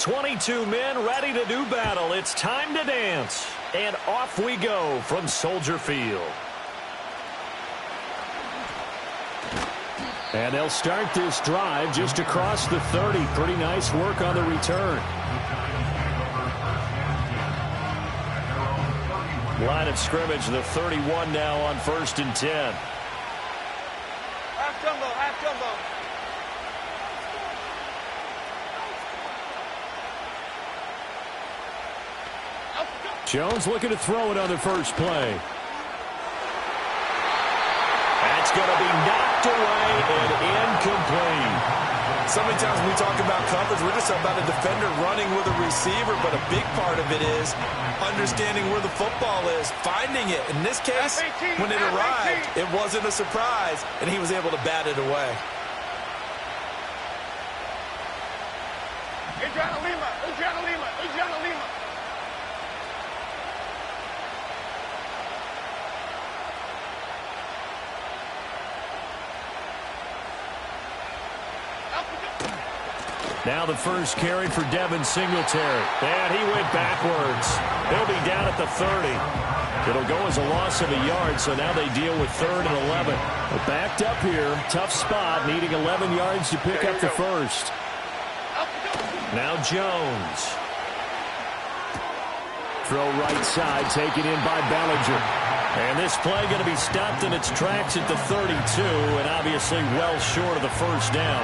22 men ready to do battle. It's time to dance. And off we go from Soldier Field. And they'll start this drive just across the 30. Pretty nice work on the return. Line of scrimmage, the 31 now on 1st and 10. Half jumbo, half jumbo. Jones looking to throw it on the first play. That's going to be knocked away and incomplete. So many times when we talk about coverage, we're just about a defender running with a receiver, but a big part of it is understanding where the football is, finding it. In this case, when it arrived, it wasn't a surprise, and he was able to bat it away. Adriana Lima, Adriana Lima, Adriana Lima. Now the first carry for Devin Singletary. And he went backwards. He'll be down at the 30. It'll go as a loss of a yard, so now they deal with 3rd and 11. But backed up here, tough spot, needing 11 yards to pick up the first. Now Jones. Throw right side, taken in by Bellinger. And this play going to be stopped in its tracks at the 32, and obviously well short of the first down.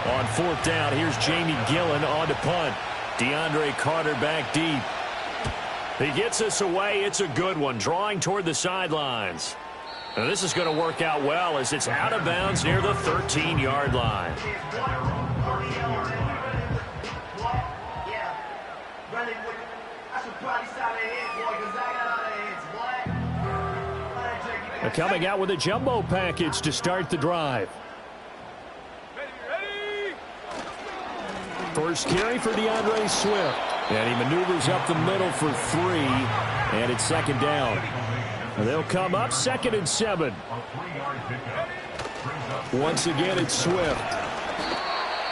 On 4th down, here's Jamie Gillen on to punt. DeAndre Carter back deep. He gets us away. It's a good one, drawing toward the sidelines. Now this is going to work out well as it's out of bounds near the 13-yard line. They're coming out with a jumbo package to start the drive. First carry for DeAndre Swift. And he maneuvers up the middle for 3. And it's 2nd down. And they'll come up 2nd and 7. Once again, it's Swift.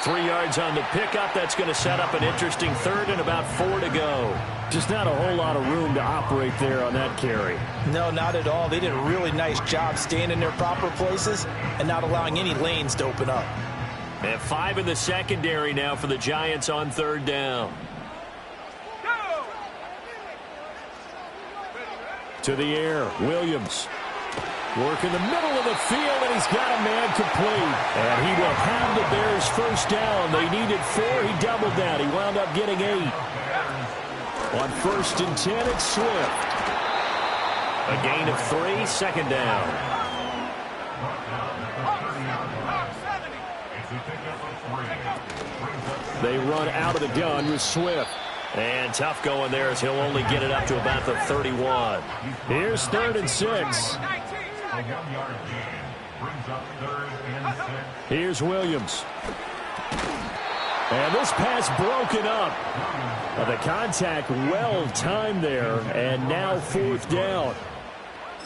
3 yards on the pickup. That's going to set up an interesting 3rd and about 4 to go. Just not a whole lot of room to operate there on that carry. No, not at all. They did a really nice job staying in their proper places and not allowing any lanes to open up. They have 5 in the secondary now for the Giants on 3rd down. To the air, Williams. Work in the middle of the field, and he's got a man complete. And he will have the Bears first down. They needed 4. He doubled that. He wound up getting 8. On 1st and 10, it's Swift. A gain of 3, 2nd down. They run out of the gun with Swift. And tough going there as he'll only get it up to about the 31. Here's 3rd and 6. Here's Williams. And this pass broken up. The contact well timed there. And now 4th down.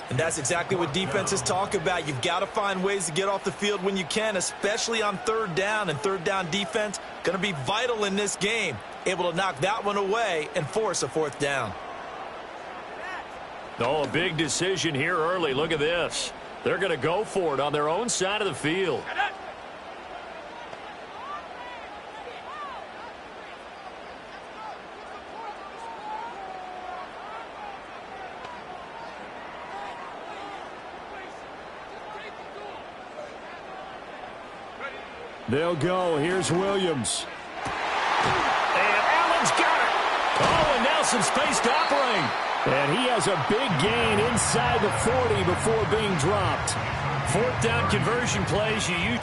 And that's exactly what defenses talk about. You've got to find ways to get off the field when you can, especially on 3rd down. And 3rd down defense going to be vital in this game. Able to knock that one away and force a 4th down. Oh, a big decision here early. Look at this. They're going to go for it on their own side of the field. They'll go. Here's Williams. And Allen's got it. Oh, and now some space to operate. And he has a big gain inside the 40 before being dropped. 4th down conversion plays you use.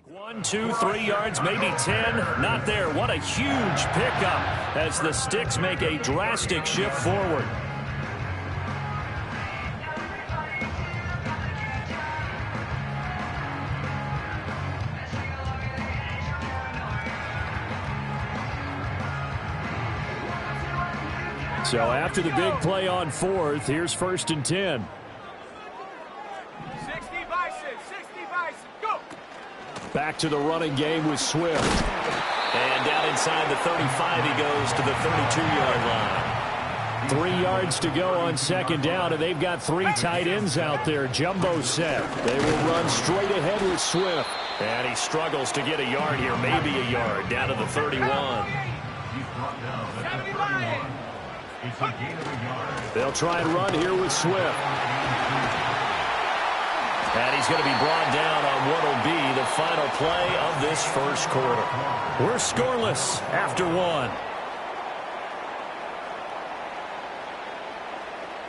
1, 2, 3 yards, maybe 10. Not there. What a huge pickup as the Sticks make a drastic shift forward. So after the big play on 4th, here's 1st and 10. 60 Bison, go! Back to the running game with Swift. And down inside the 35, he goes to the 32-yard line. 3 yards to go on 2nd down, and they've got 3 tight ends out there. Jumbo set. They will run straight ahead with Swift. And he struggles to get a yard here, maybe a yard, down to the 31. They'll try and run here with Swift. And he's going to be brought down on what will be the final play of this first quarter. We're scoreless after 1.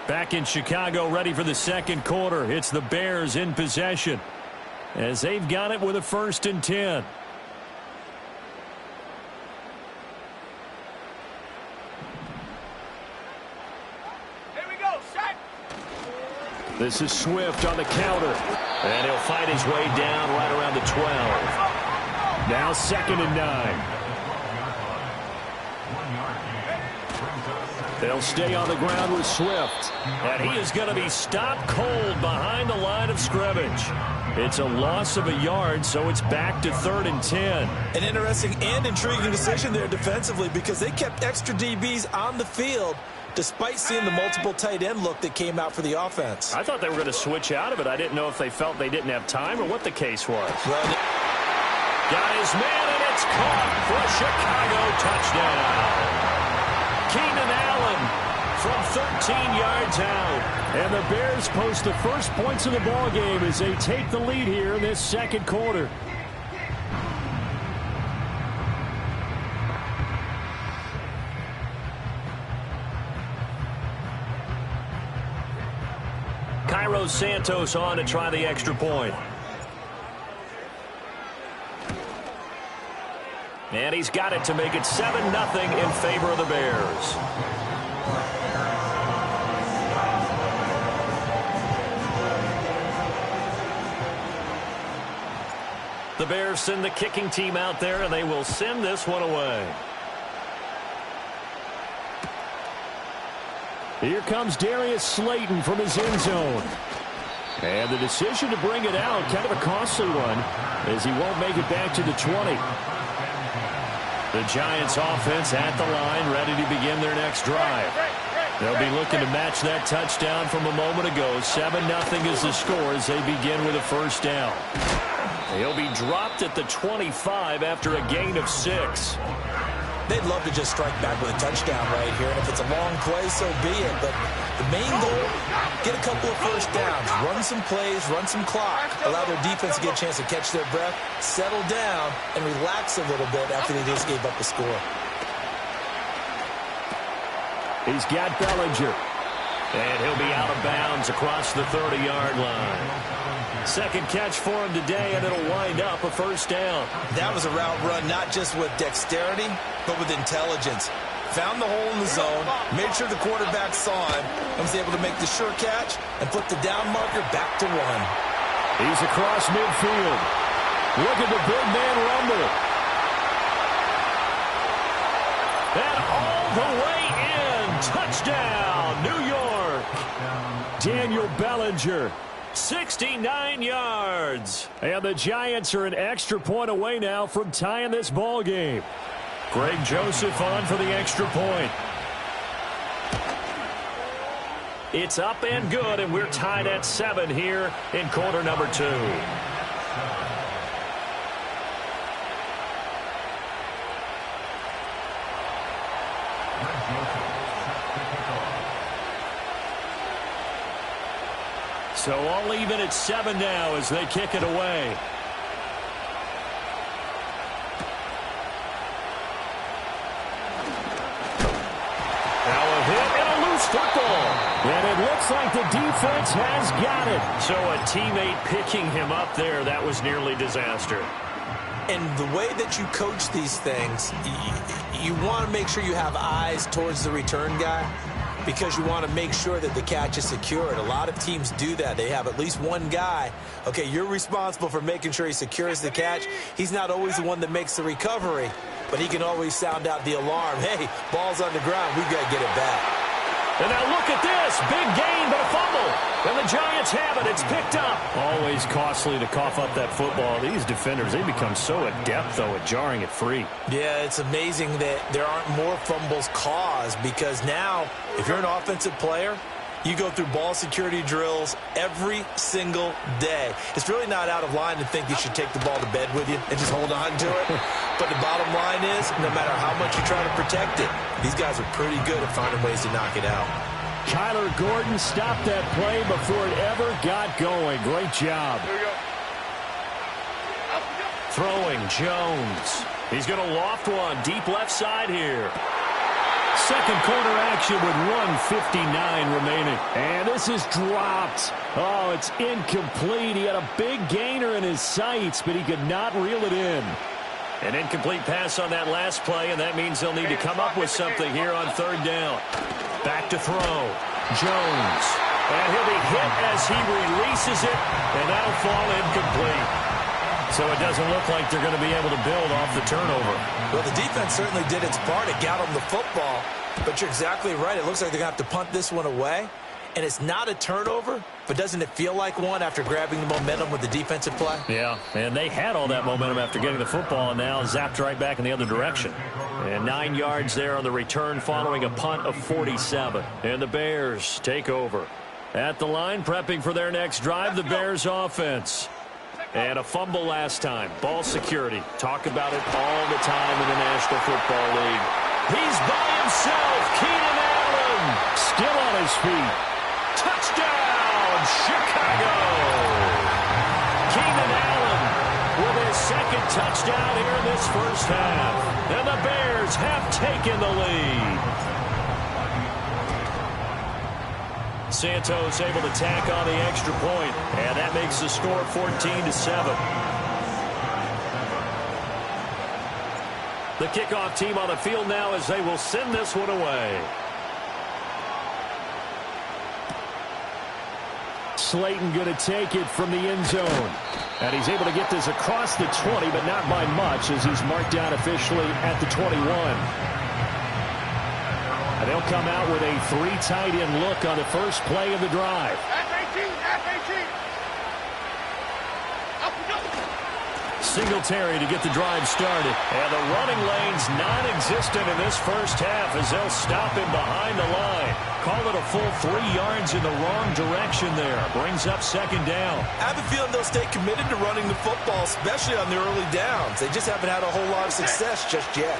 Back in Chicago, ready for the second quarter. It's the Bears in possession as they've got it with a 1st and 10. This is Swift on the counter. And he'll fight his way down right around the 12. Now 2nd and 9. They'll stay on the ground with Swift. And he is going to be stopped cold behind the line of scrimmage. It's a loss of a yard, so it's back to 3rd and 10. An interesting and intriguing decision there defensively because they kept extra DBs on the field despite seeing the multiple tight end look that came out for the offense. I thought they were going to switch out of it. I didn't know if they felt they didn't have time or what the case was. Well, got his man, and it's caught for a Chicago touchdown. Keenan Allen from 13 yards out. And the Bears post the first points of the ball game as they take the lead here in this second quarter. Cairo Santos on to try the extra point. And he's got it to make it 7-0 in favor of the Bears. The Bears send the kicking team out there, and they will send this one away. Here comes Darius Slayton from his end zone. And the decision to bring it out, kind of a costly one, as he won't make it back to the 20. The Giants offense at the line, ready to begin their next drive. They'll be looking to match that touchdown from a moment ago. 7-0 is the score as they begin with a 1st down. He'll be dropped at the 25 after a gain of 6. They'd love to just strike back with a touchdown right here, and if it's a long play, so be it. But the main goal, get a couple of 1st downs, run some plays, run some clock, allow their defense to get a chance to catch their breath, settle down, and relax a little bit after they just gave up the score. He's got Bellinger. And he'll be out of bounds across the 30-yard line. Second catch for him today, and it'll wind up a 1st down. That was a route run not just with dexterity, but with intelligence. Found the hole in the zone, made sure the quarterback saw him, and was able to make the sure catch and put the down marker back to 1. He's across midfield. Look at the big man rumble. And all the way in. Touchdown, New York. Daniel Bellinger. 69 yards. And the Giants are an extra point away now from tying this ball game. Greg Joseph on for the extra point. It's up and good, and we're tied at 7 here in quarter number 2. So all even at 7 now as they kick it away. Now a hit and a loose football. And it looks like the defense has got it. So a teammate picking him up there, that was nearly disaster. And the way that you coach these things, you want to make sure you have eyes towards the return guy because you want to make sure that the catch is secured. A lot of teams do that. They have at least one guy. Okay, you're responsible for making sure he secures the catch. He's not always the one that makes the recovery, but he can always sound out the alarm. Hey, ball's on the ground. We've got to get it back. And now look at this. Big gain, but a fumble. And the Giants have it. It's picked up. Always costly to cough up that football. These defenders, they become so adept, though, at jarring it free. Yeah, it's amazing that there aren't more fumbles caused because now, if you're an offensive player, you go through ball security drills every single day. It's really not out of line to think you should take the ball to bed with you and just hold on to it. But the bottom line is, no matter how much you try to protect it, these guys are pretty good at finding ways to knock it out. Kyler Gordon stopped that play before it ever got going. Great job. Throwing Jones. He's going to loft one deep left side here. Second quarter action with 1:59 remaining. And this is dropped. Oh, it's incomplete. He had a big gainer in his sights, but he could not reel it in. An incomplete pass on that last play, and that means they'll need to come up with something here on third down. Back to throw. Jones. And he'll be hit as he releases it, and that'll fall incomplete. So it doesn't look like they're going to be able to build off the turnover. Well, the defense certainly did its part. It got them the football. But you're exactly right. It looks like they're going to have to punt this one away. And it's not a turnover, but doesn't it feel like one after grabbing the momentum with the defensive play? Yeah, and they had all that momentum after getting the football and now zapped right back in the other direction. And 9 yards there on the return following a punt of 47. And the Bears take over. At the line, prepping for their next drive, the Bears offense. And a fumble last time. Ball security. Talk about it all the time in the National Football League. He's by himself. Keenan Allen still on his feet. Touchdown, Chicago. Keenan Allen with his second touchdown here in this first half. And the Bears have taken the lead. Santos able to tack on the extra point, and that makes the score 14-7. The kickoff team on the field now as they will send this one away. Slayton going to take it from the end zone. And he's able to get this across the 20, but not by much as he's marked down officially at the 21. And they'll come out with a 3 tight end look on the first play of the drive. Singletary to get the drive started. And the running lane's non-existent in this first half as they'll stop him behind the line. Call it a full 3 yards in the wrong direction there. Brings up second down. I have a feeling they'll stay committed to running the football, especially on the early downs. They just haven't had a whole lot of success just yet.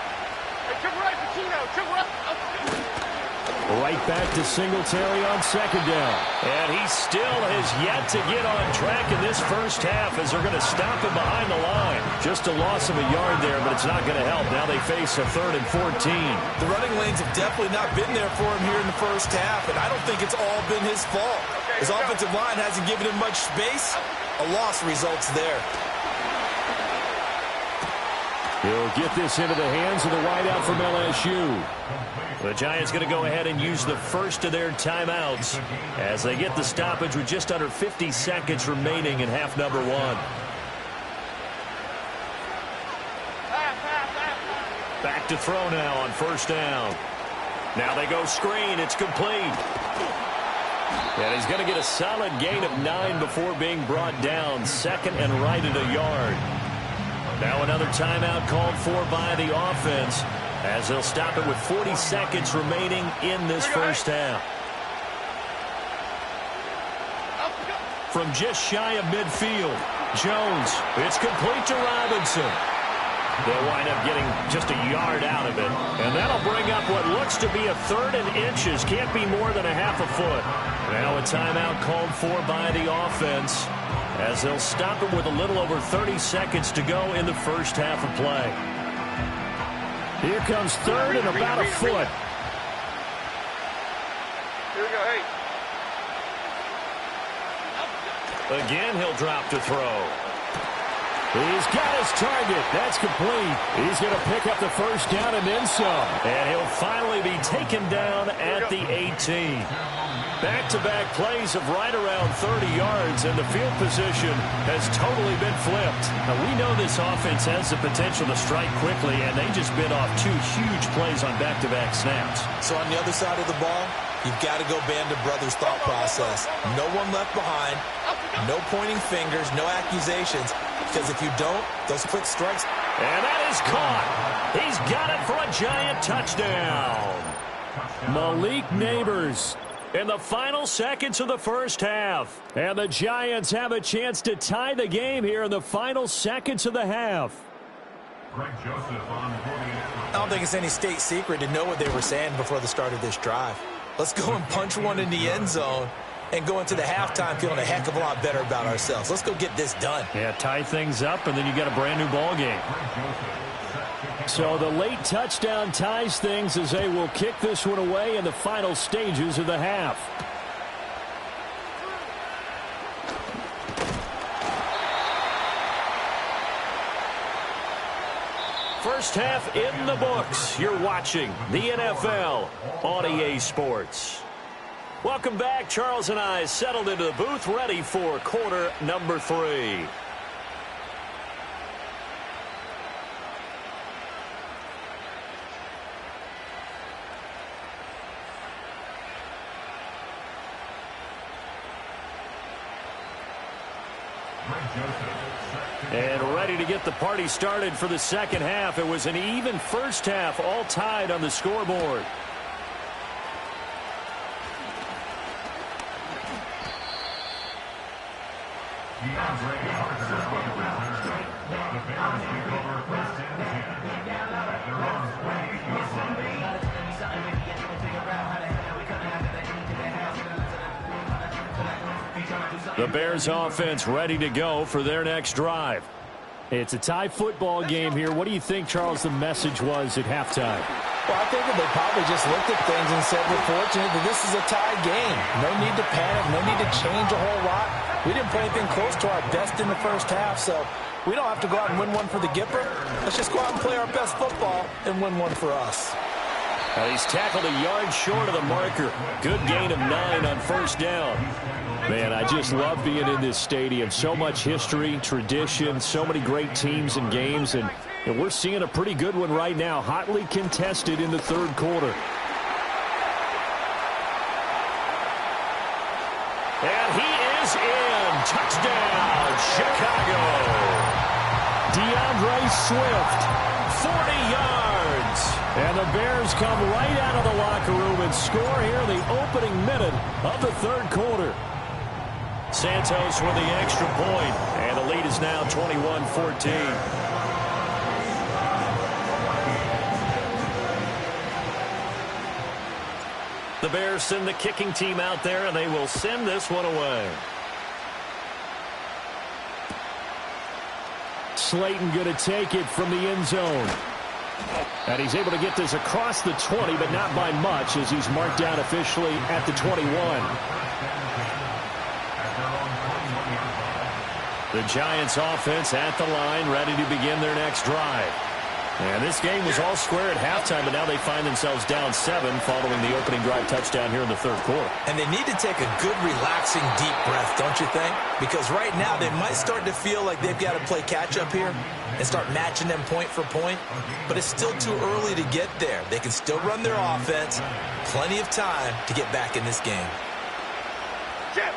Right back to Singletary on second down. And he still has yet to get on track in this first half as they're going to stop him behind the line. Just a loss of a yard there, but it's not going to help. Now they face a 3rd and 14. The running lanes have definitely not been there for him here in the first half, and I don't think it's all been his fault. His offensive line hasn't given him much space. A loss results there. He'll get this into the hands of the wideout from LSU. The Giants going to go ahead and use the first of their timeouts as they get the stoppage with just under 50 seconds remaining in half number 1. Back to throw now on first down. Now they go screen. It's complete. And he's going to get a solid gain of 9 before being brought down. Second and right at a yard. Now another timeout called for by the offense as they'll stop it with 40 seconds remaining in this first half. From just shy of midfield, Jones. It's complete to Robinson. They'll wind up getting just a yard out of it. And that'll bring up what looks to be a 3rd and inches. Can't be more than a half a foot. Now a timeout called for by the offense as they'll stop it with a little over 30 seconds to go in the first half of play. Here comes 3rd and about a foot. Here we go, hey. Again, he'll drop to throw. He's got his target. That's complete. He's going to pick up the first down and then some. And he'll finally be taken down at the 18. Back-to-back plays of right around 30 yards, and the field position has totally been flipped. Now, we know this offense has the potential to strike quickly, and they just bit off 2 huge plays on back-to-back snaps. So on the other side of the ball, you've got to go Band of Brothers thought process. No one left behind, no pointing fingers, no accusations, because if you don't, those quick strikes. And that is caught. He's got it for a giant touchdown. Malik Neighbors in the final seconds of the first half. And the Giants have a chance to tie the game here in the final seconds of the half. I don't think it's any state secret to know what they were saying before the start of this drive. Let's go and punch one in the end zone and go into the halftime feeling a heck of a lot better about ourselves. Let's go get this done. Yeah, tie things up, and then you got a brand-new ball game. So the late touchdown ties things as they will kick this one away in the final stages of the half. First half in the books. You're watching the NFL on EA Sports. Welcome back. Charles and I settled into the booth, ready for quarter number 3. And ready to get the party started for the second half. It was an even first half, all tied on the scoreboard. The Bears offense ready to go for their next drive. It's a tie football game here. What do you think, Charles, the message was at halftime? Well, I think that they probably just looked at things and said we're fortunate that this is a tie game. No need to panic, no need to change a whole lot. We didn't play anything close to our best in the first half, so we don't have to go out and win one for the Gipper. Let's just go out and play our best football and win one for us. He's tackled a yard short of the marker. Good gain of 9 on first down. Man, I just love being in this stadium. So much history, tradition, so many great teams and games, and we're seeing a pretty good one right now, hotly contested in the third quarter. And he is in. Touchdown, Chicago. DeAndre Swift, 40 yards. And the Bears come right out of the locker room and score here in the opening minute of the third quarter. Santos with the extra point, and the lead is now 21-14. The Bears send the kicking team out there, and they will send this one away. Slayton going to take it from the end zone. And he's able to get this across the 20, but not by much, as he's marked down officially at the 21. The Giants offense at the line, ready to begin their next drive. And this game was all square at halftime, but now they find themselves down 7 following the opening drive touchdown here in the third quarter. And they need to take a good, relaxing, deep breath, don't you think? Because right now they might start to feel like they've got to play catch-up here and start matching them point for point. But it's still too early to get there. They can still run their offense. Plenty of time to get back in this game. Jeff.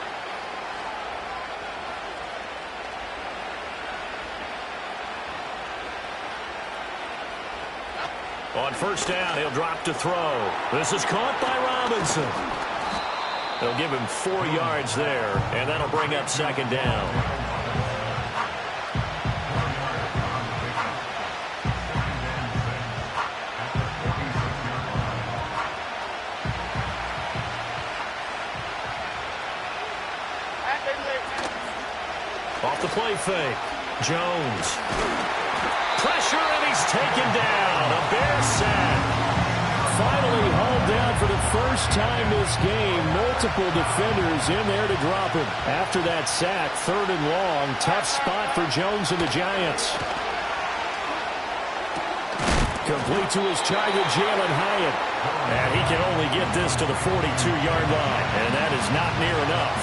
On first down, he'll drop to throw. This is caught by Robinson. They'll give him 4 yards there, and that'll bring up second down. Off the play fake. Jones. Pressure, and he's taken down. A Bear sack. finally hauled down for the first time this game. Multiple defenders in there to drop him. After that sack, 3rd and long. Tough spot for Jones and the Giants. Complete to his target, Jalen Hyatt. And he can only get this to the 42-yard line. And that is not near enough.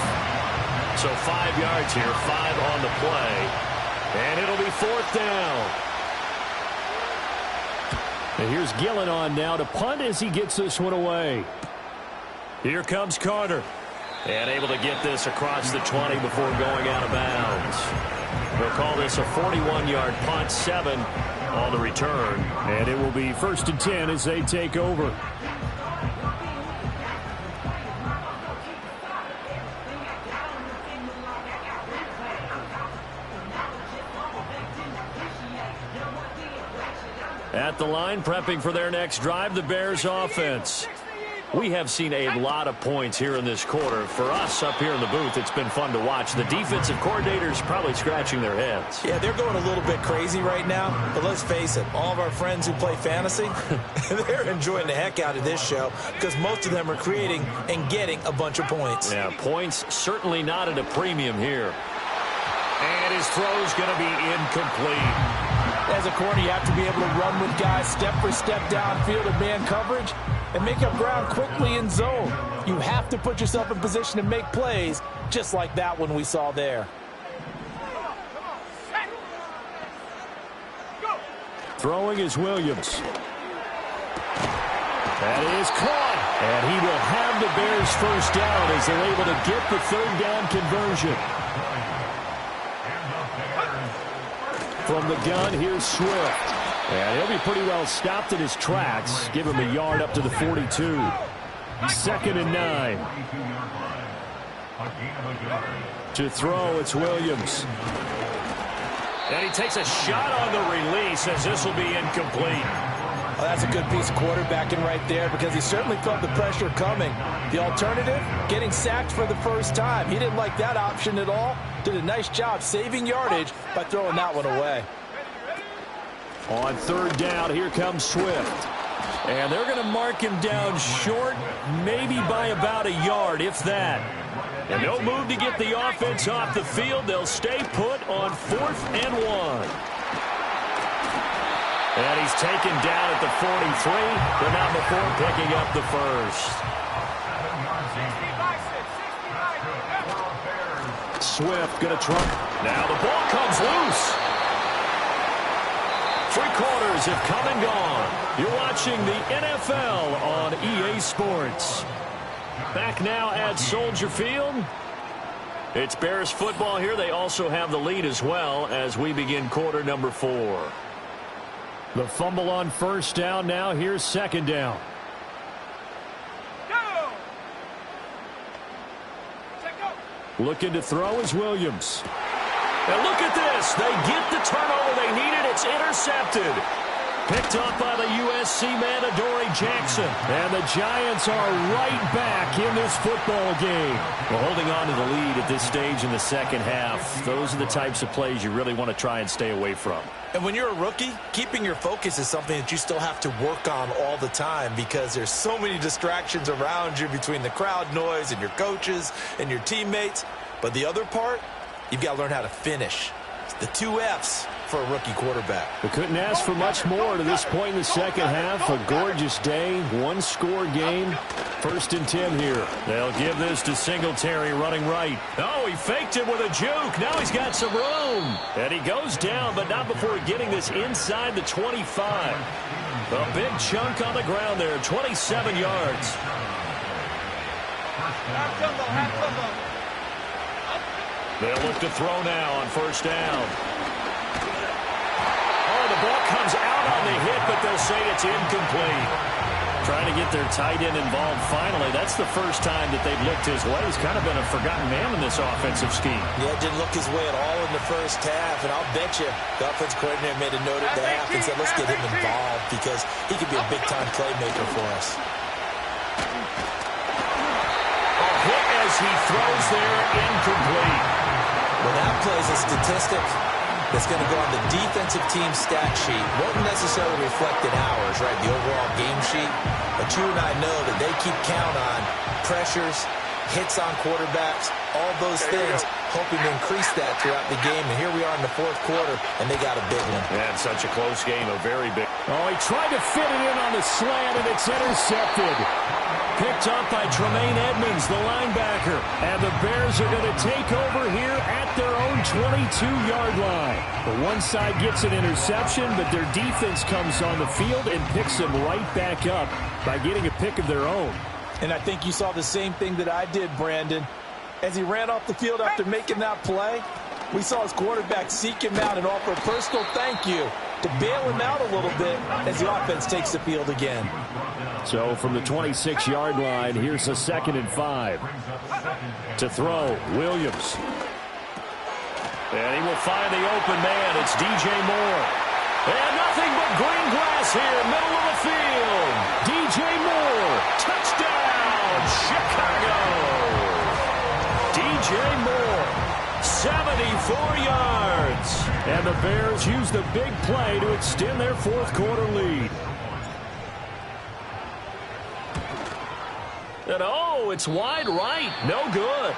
So 5 yards here, 5 on the play. And it'll be 4th down. And here's Gillen on now to punt as he gets this one away. Here comes Carter. And able to get this across the 20 before going out of bounds. They'll call this a 41-yard punt, 7 on the return. And it will be 1st and 10 as they take over. At the line, prepping for their next drive, the Bears offense. We have seen a lot of points here in this quarter. For us up here in the booth, it's been fun to watch. The defensive coordinators probably scratching their heads. Yeah, they're going a little bit crazy right now. But let's face it, all of our friends who play fantasy, they're enjoying the heck out of this show because most of them are creating and getting a bunch of points. Yeah, points certainly not at a premium here. And his throw's going to be incomplete. As a corner, you have to be able to run with guys step for step downfield in man coverage and make up ground quickly in zone. You have to put yourself in position to make plays, just like that one we saw there. Throwing is Williams. That is caught. And he will have the Bears first down as they're able to get the 3rd down conversion. From the gun, here's Swift. And he'll be pretty well stopped in his tracks. Give him a yard up to the 42. 2nd and 9. To throw, it's Williams. And he takes a shot on the release as this will be incomplete. Well, that's a good piece of quarterbacking right there because he certainly felt the pressure coming. The alternative, getting sacked for the first time. He didn't like that option at all. Did a nice job saving yardage by throwing that one away. On 3rd down, here comes Swift. And they're going to mark him down short, maybe by about a yard, if that. And no move to get the offense off the field. They'll stay put on 4th and 1. And he's taken down at the 43, but not before picking up the first. Swift going to try. Now the ball comes loose. 3 quarters have come and gone. You're watching the NFL on EA Sports. Back now at Soldier Field. It's Bears football here. They also have the lead as well as we begin quarter number 4. The fumble on 1st down now. Here's 2nd down. Looking to throw is Williams. And look at this. They get the turnover they needed. It's intercepted. Picked up by the USC man, Adoree Jackson. And the Giants are right back in this football game. Well, holding on to the lead at this stage in the 2nd half, those are the types of plays you really want to try and stay away from. And when you're a rookie, keeping your focus is something that you still have to work on all the time because there's so many distractions around you between the crowd noise and your coaches and your teammates. But the other part, you've got to learn how to finish. It's the 2 F's for a rookie quarterback. We couldn't ask for much more to this point in the 2nd half. A gorgeous day, 1-score game. 1st and 10 here. They'll give this to Singletary running right. Oh, he faked it with a juke. Now he's got some room. And he goes down, but not before getting this inside the 25. A big chunk on the ground there, 27 yards. They'll look to throw now on 1st down. Oh, the ball comes out on the hit, but they'll say it's incomplete. Trying to get their tight end involved finally. That's the first time that they've looked his way. He's kind of been a forgotten man in this offensive scheme. Yeah, didn't look his way at all in the 1st half, and I'll bet you the offense coordinator made a note at the half and said, let's get him involved because he could be a big-time playmaker for us. A hit as he throws there, incomplete. Well, that plays a statistic. that's going to go on the defensive team stat sheet won't necessarily reflect in ours, right, the overall game sheet. But you and I know that they keep count on pressures, hits on quarterbacks, all those things, hoping to increase that throughout the game. And here we are in the fourth quarter, and they got a big one. Yeah, it's such a close game, a very big. Oh, he tried to fit it in on the slant, and it's intercepted. Picked up by Tremaine Edmonds, the linebacker. And the Bears are going to take over here at their own 22-yard line. The one side gets an interception, but their defense comes on the field and picks them right back up by getting a pick of their own. And I think you saw the same thing that I did, Brandon. As he ran off the field after making that play, we saw his quarterback seek him out and offer a personal thank you to bail him out a little bit as the offense takes the field again. So from the 26-yard line, here's a 2nd and 5. To throw, Williams. And he will find the open man. It's DJ Moore. And nothing but green grass here, middle of the field. DJ Moore, touchdown, Chicago. DJ Moore, 74 yards. And the Bears use the big play to extend their fourth quarter lead. And oh, it's wide right. No good.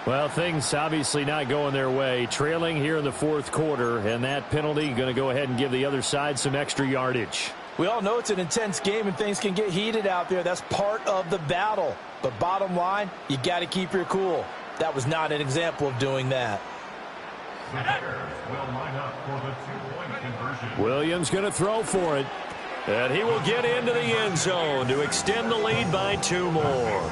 Well, things obviously not going their way. Trailing here in the fourth quarter, and that penalty going to go ahead and give the other side some extra yardage. We all know it's an intense game and things can get heated out there. That's part of the battle. But bottom line, you got to keep your cool. That was not an example of doing that. Williams going to throw for it. And he will get into the end zone to extend the lead by 2 more.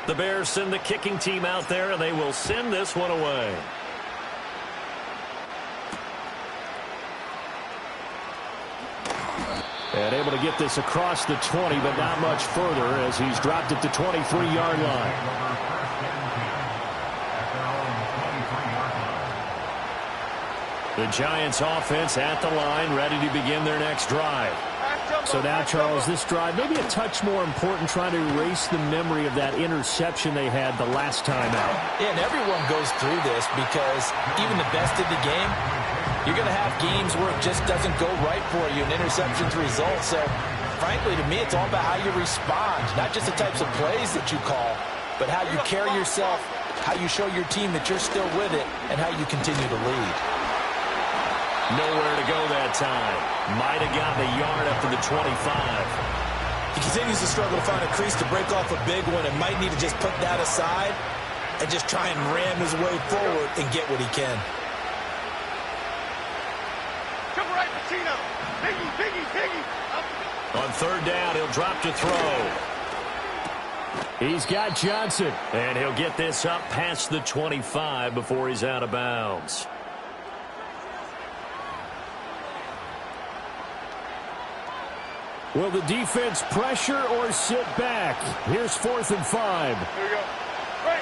The Bears send the kicking team out there, and they will send this one away. And able to get this across the 20, but not much further as he's dropped at the 23-yard line. The Giants offense at the line, ready to begin their next drive. So now, Charles, this drive maybe a touch more important, trying to erase the memory of that interception they had the last time out. Yeah, and everyone goes through this because even the best of the game, you're going to have games where it just doesn't go right for you, and interceptions result. So, frankly, to me, it's all about how you respond, not just the types of plays that you call, but how you carry yourself, how you show your team that you're still with it, and how you continue to lead. Nowhere to go that time. Might have gotten a yard up to the 25. He continues to struggle to find a crease to break off a big one and might need to just put that aside and just try and ram his way forward and get what he can. Jump right, Pacino. Biggie, biggie, biggie. On 3rd down, he'll drop to throw. He's got Johnson, and he'll get this up past the 25 before he's out of bounds. Will the defense pressure or sit back? Here's 4th and 5. Here we go. Break.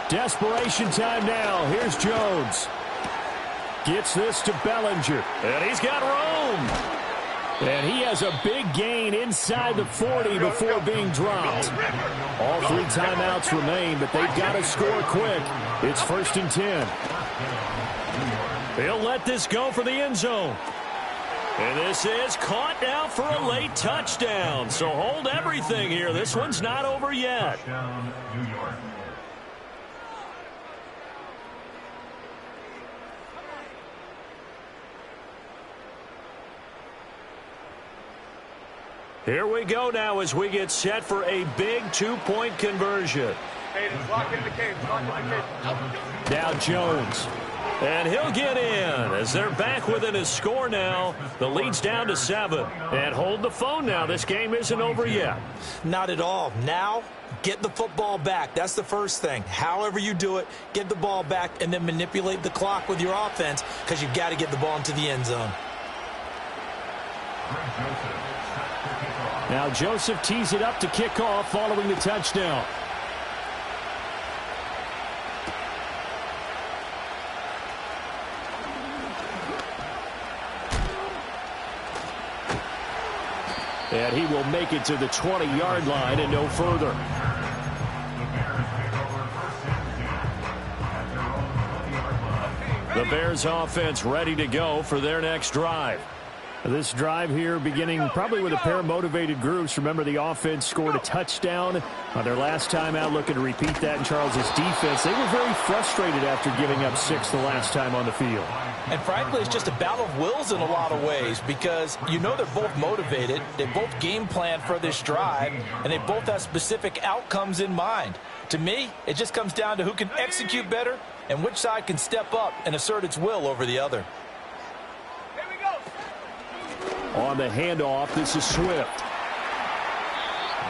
Desperation time now. Here's Jones. Gets this to Bellinger. And he's got room. And he has a big gain inside the 40 before being dropped. All 3 timeouts remain, but they've got to score quick. It's 1st and 10. He'll let this go for the end zone. And this is caught now for a late touchdown. So hold everything here. This one's not over yet. Here we go now as we get set for a big 2-point conversion. Cadence, lock in the cadence, lock in the cadence. Now Jones. And he'll get in as they're back within his score now. The lead's down to 7. And hold the phone now. This game isn't over yet. Not at all. Now, get the football back. That's the first thing. However you do it, get the ball back and then manipulate the clock with your offense because you've got to get the ball into the end zone. Now Joseph tees it up to kick off following the touchdown. And he will make it to the 20-yard line and no further. The Bears offense ready to go for their next drive. This drive here beginning probably with a pair of motivated groups. Remember, the offense scored a touchdown on their last time out, looking to repeat that in Charles's defense. They were very frustrated after giving up 6 the last time on the field. And frankly, it's just a battle of wills in a lot of ways because you know they're both motivated. They both game plan for this drive, and they both have specific outcomes in mind. To me, it just comes down to who can execute better and which side can step up and assert its will over the other. On the handoff, this is Swift.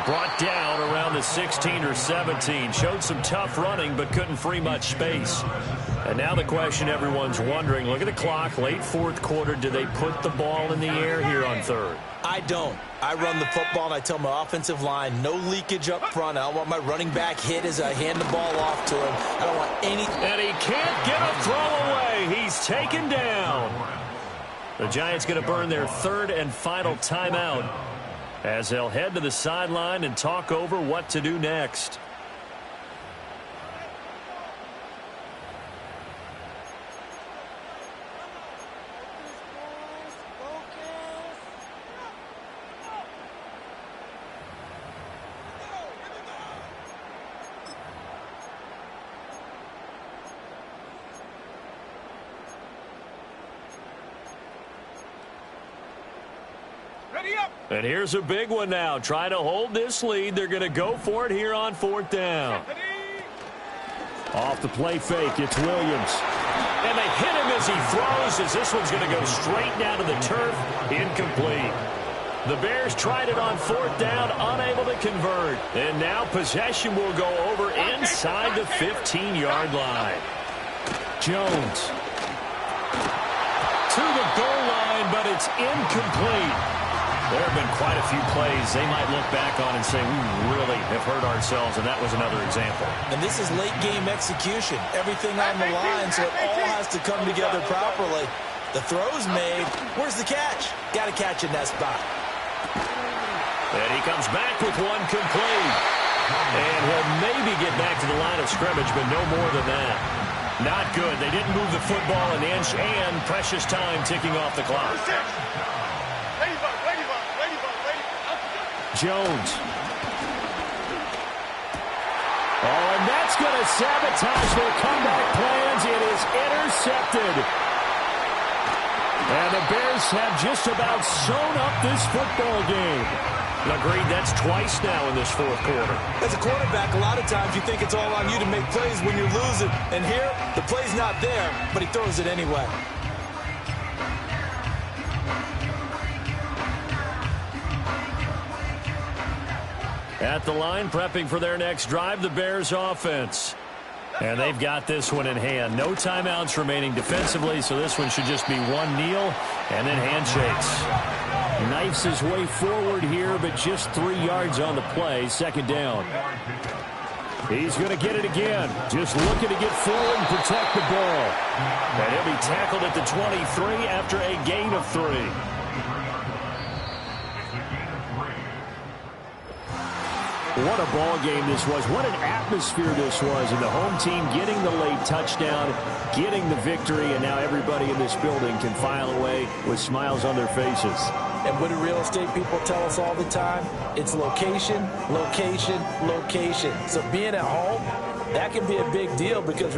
Brought down around the 16 or 17. Showed some tough running, but couldn't free much space. And now the question everyone's wondering, look at the clock, late fourth quarter, do they put the ball in the air here on third? I don't. I run the football, and I tell my offensive line, no leakage up front. I don't want my running back hit as I hand the ball off to him. I don't want any... And he can't get a throw away. He's taken down. The Giants going to burn their third and final timeout as they'll head to the sideline and talk over what to do next. And here's a big one now. Trying to hold this lead. They're going to go for it here on fourth down. Off the play fake, it's Williams. And they hit him as he throws, as this one's going to go straight down to the turf. Incomplete. The Bears tried it on fourth down, unable to convert. And now possession will go over inside the 15-yard line. Jones. To the goal line, but it's incomplete. There have been quite a few plays they might look back on and say, we really have hurt ourselves, and that was another example. And this is late-game execution. Everything on the line, so it all has to come together properly. The throw's made. Where's the catch? Got to catch in that spot. And he comes back with one complete. And he'll maybe get back to the line of scrimmage, but no more than that. Not good. They didn't move the football an inch, and precious time ticking off the clock. Jones. Oh, and that's going to sabotage their comeback plans. It is intercepted. And the Bears have just about sewn up this football game. Agreed, that's twice now in this fourth quarter. As a quarterback, a lot of times you think it's all on you to make plays when you're losing. And here, the play's not there, but he throws it anyway. At the line, prepping for their next drive, the Bears offense. And they've got this one in hand. No timeouts remaining defensively, so this one should just be one kneel and then handshakes. Knifes his way forward here, but just 3 yards on the play. Second down. He's going to get it again. Just looking to get forward and protect the ball. And he'll be tackled at the 23 after a gain of 3. What a ball game this was. What an atmosphere this was. And the home team getting the late touchdown, getting the victory, and now everybody in this building can file away with smiles on their faces. And what do real estate people tell us all the time? It's location, location, location. So being at home, that can be a big deal because